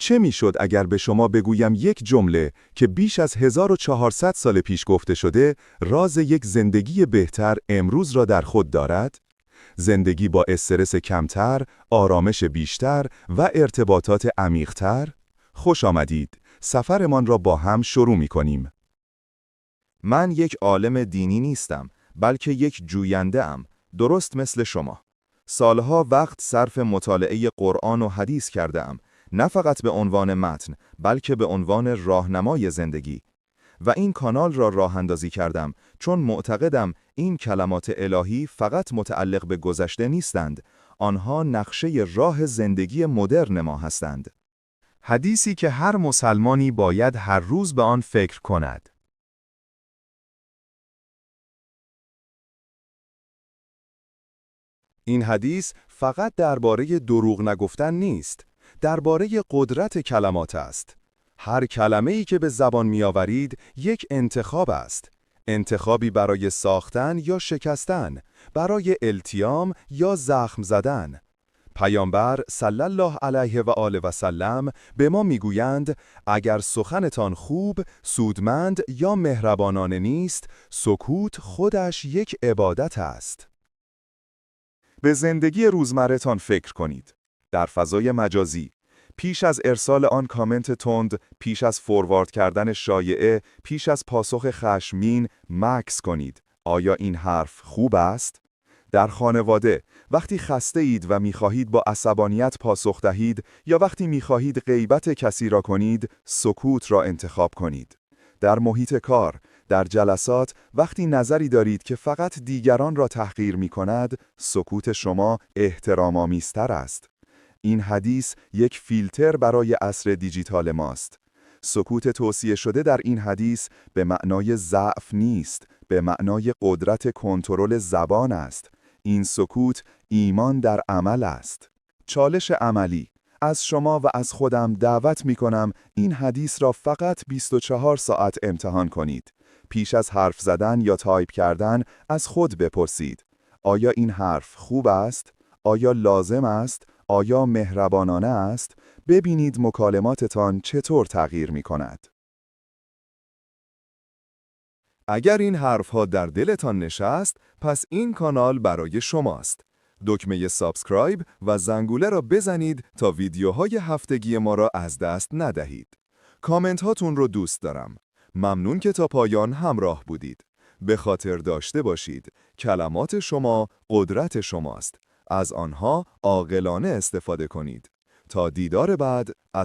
چه میشد اگر به شما بگویم یک جمله که بیش از 1400 سال پیش گفته شده، راز یک زندگی بهتر امروز را در خود دارد؟ زندگی با استرس کمتر، آرامش بیشتر و ارتباطات عمیق‌تر؟ خوش آمدید. سفرمان را با هم شروع می‌کنیم. من یک عالم دینی نیستم، بلکه یک جوینده ام، درست مثل شما. سالها وقت صرف مطالعه قرآن و حدیث کرده ام، نه فقط به عنوان متن، بلکه به عنوان راهنمای زندگی. و این کانال را راه اندازی کردم چون معتقدم این کلمات الهی فقط متعلق به گذشته نیستند، آنها نقشه راه زندگی مدرن ما هستند. حدیثی که هر مسلمانی باید هر روز به آن فکر کند. این حدیث فقط درباره دروغ نگفتن نیست، درباره قدرت کلمات است. هر کلمه‌ای که به زبان می‌آورید یک انتخاب است. انتخابی برای ساختن یا شکستن، برای التیام یا زخم زدن. پیامبر صلی الله علیه و آله و سلم به ما میگویند اگر سخنتان خوب، سودمند یا مهربانانه نیست، سکوت خودش یک عبادت است. به زندگی روزمره‌تان فکر کنید. در فضای مجازی، پیش از ارسال آن کامنت تند، پیش از فوروارد کردن شایعه، پیش از پاسخ خشمگین، مکث کنید. آیا این حرف خوب است؟ در خانواده، وقتی خسته اید و می‌خواهید با عصبانیت پاسخ دهید یا وقتی می‌خواهید غیبت کسی را کنید، سکوت را انتخاب کنید. در محیط کار، در جلسات، وقتی نظری دارید که فقط دیگران را تحقیر می‌کند، سکوت شما احترام‌آمیزتر است. این حدیث یک فیلتر برای عصر دیجیتال ماست. سکوت توصیه شده در این حدیث به معنای ضعف نیست، به معنای قدرت کنترل زبان است. این سکوت ایمان در عمل است. چالش عملی. از شما و از خودم دعوت می کنم این حدیث را فقط 24 ساعت امتحان کنید. پیش از حرف زدن یا تایپ کردن از خود بپرسید. آیا این حرف خوب است؟ آیا لازم است؟ آیا مهربانانه است؟ ببینید مکالماتتان چطور تغییر می کند. اگر این حرفها در دلتان نشست، پس این کانال برای شماست. دکمه سابسکرایب و زنگوله را بزنید تا ویدیوهای هفتگی ما را از دست ندهید. کامنت هاتون رو دوست دارم. ممنون که تا پایان همراه بودید. به خاطر داشته باشید، کلمات شما قدرت شماست. از آنها عاقلانه استفاده کنید. تا دیدار بعد، از